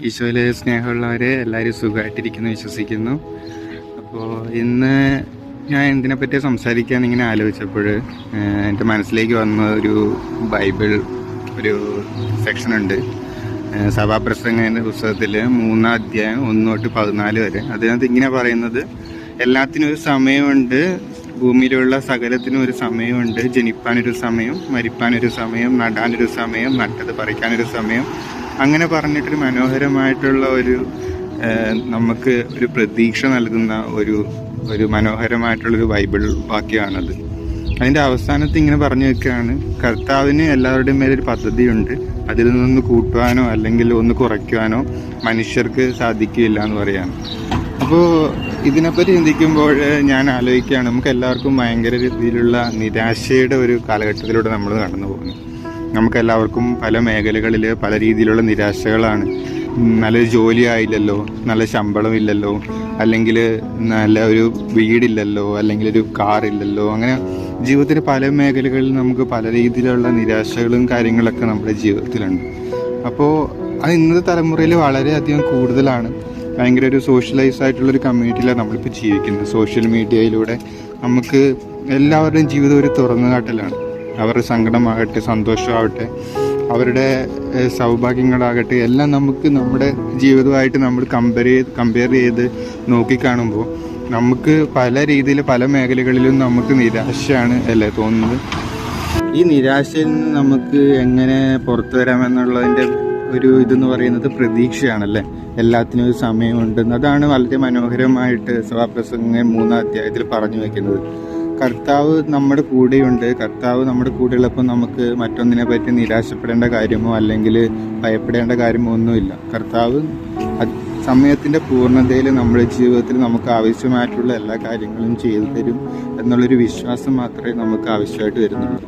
ഈശോയിലെ സ്നേഹമുള്ളവരെ എല്ലാവരും സുഖമായിട്ടിരിക്കുന്നു വിശ്വസിക്കുന്നു. അപ്പോൾ ഇന്ന് ഞാൻ എന്തിനെപ്പറ്റി സംസാരിക്കാൻ ഇങ്ങനെ ആലോചിച്ചപ്പോൾ എൻ്റെ മനസ്സിലേക്ക് വന്ന ഒരു ബൈബിൾ ഒരു സെക്ഷനുണ്ട്. സഭാപ്രസംഗം എന്ന പുസ്തകത്തിൽ 3-ാം അധ്യായം 1 തൊട്ട് 14 വരെ. അതിനകത്ത് ഇങ്ങനെ പറയുന്നത്, എല്ലാത്തിനും ഒരു സമയമുണ്ട്, ഭൂമിയിലുള്ള സകലത്തിനും ഒരു സമയമുണ്ട്. ജനിപ്പാനൊരു സമയം, മരിപ്പാനൊരു സമയം, നടാനൊരു സമയം, നട്ടത് പറിക്കാനൊരു സമയം. അങ്ങനെ പറഞ്ഞിട്ടൊരു മനോഹരമായിട്ടുള്ള നമുക്ക് ഒരു പ്രതീക്ഷ നൽകുന്ന ഒരു മനോഹരമായിട്ടുള്ളൊരു ബൈബിൾ വാക്യമാണത്. അതിൻ്റെ അവസാനത്ത് ഇങ്ങനെ പറഞ്ഞു വെക്കുകയാണ്, കർത്താവിന് എല്ലാവരുടെയും മേലൊരു പദ്ധതിയുണ്ട്. അതിൽ നിന്നൊന്ന് കൂട്ടുവാനോ അല്ലെങ്കിൽ ഒന്ന് കുറയ്ക്കുവാനോ മനുഷ്യർക്ക് സാധിക്കില്ല എന്ന് പറയാണ്. അപ്പോൾ ഇതിനെപ്പറ്റി ചിന്തിക്കുമ്പോൾ ഞാൻ ആലോചിക്കുകയാണ്, നമുക്ക് എല്ലാവർക്കും ഭയങ്കര രീതിയിലുള്ള നിരാശയുടെ ഒരു കാലഘട്ടത്തിലൂടെ നമ്മൾ കടന്നു പോകുന്നു. നമുക്കെല്ലാവർക്കും പല മേഖലകളിൽ പല രീതിയിലുള്ള നിരാശകളാണ്. നല്ലൊരു ജോലി ആയില്ലല്ലോ, നല്ല ശമ്പളം ഇല്ലല്ലോ, അല്ലെങ്കിൽ നല്ല ഒരു വീടില്ലല്ലോ, അല്ലെങ്കിൽ ഒരു കാറില്ലല്ലോ. അങ്ങനെ ജീവിതത്തിൻ്റെ പല മേഖലകളിൽ നമുക്ക് പല രീതിയിലുള്ള നിരാശകളും കാര്യങ്ങളൊക്കെ നമ്മുടെ ജീവിതത്തിലുണ്ട്. അപ്പോൾ അത് ഇന്നത്തെ തലമുറയിൽ വളരെയധികം കൂടുതലാണ്. ഭയങ്കര ഒരു സോഷ്യലൈസ് ആയിട്ടുള്ളൊരു കമ്മ്യൂണിറ്റിയിലാണ് നമ്മളിപ്പോൾ ജീവിക്കുന്നത്. സോഷ്യൽ മീഡിയയിലൂടെ നമുക്ക് എല്ലാവരുടെയും ജീവിതം ഒരു തുറന്നുകാട്ടലാണ്. അവരുടെ സങ്കടമാകട്ടെ, സന്തോഷമാകട്ടെ, അവരുടെ സൗഭാഗ്യങ്ങളാകട്ടെ, എല്ലാം നമുക്ക് നമ്മുടെ ജീവിതമായിട്ട് നമ്മൾ കമ്പയർ ചെയ്ത് നോക്കിക്കാണുമ്പോൾ നമുക്ക് പല രീതിയിൽ പല മേഖലകളിലും നമുക്ക് നിരാശയാണ് അല്ലേ തോന്നുന്നത്. ഈ നിരാശയിൽ നിന്ന് നമുക്ക് എങ്ങനെ പുറത്തു വരാമെന്നുള്ളതിൻ്റെ ഇതെന്ന് പറയുന്നത് പ്രതീക്ഷയാണല്ലേ. എല്ലാത്തിനും ഒരു സമയമുണ്ട്. അതാണ് വളരെ മനോഹരമായിട്ട് സഭാപ്രസംഗം 3-ാം അധ്യായത്തിൽ പറഞ്ഞു വയ്ക്കുന്നത്. കർത്താവ് നമ്മുടെ കൂടെയുണ്ട്. കർത്താവ് നമ്മുടെ കൂടെയുള്ളപ്പോൾ നമുക്ക് മറ്റൊന്നിനെ പറ്റി നിരാശപ്പെടേണ്ട കാര്യമോ അല്ലെങ്കിൽ ഭയപ്പെടേണ്ട കാര്യമോ ഒന്നുമില്ല. കർത്താവ് സമയത്തിൻ്റെ പൂർണ്ണതയിൽ നമ്മുടെ ജീവിതത്തിൽ നമുക്ക് ആവശ്യമായിട്ടുള്ള എല്ലാ കാര്യങ്ങളും ചെയ്തു തരും എന്നുള്ളൊരു വിശ്വാസം മാത്രമേ നമുക്ക് ആവശ്യമായിട്ട് വരുന്നുള്ളൂ.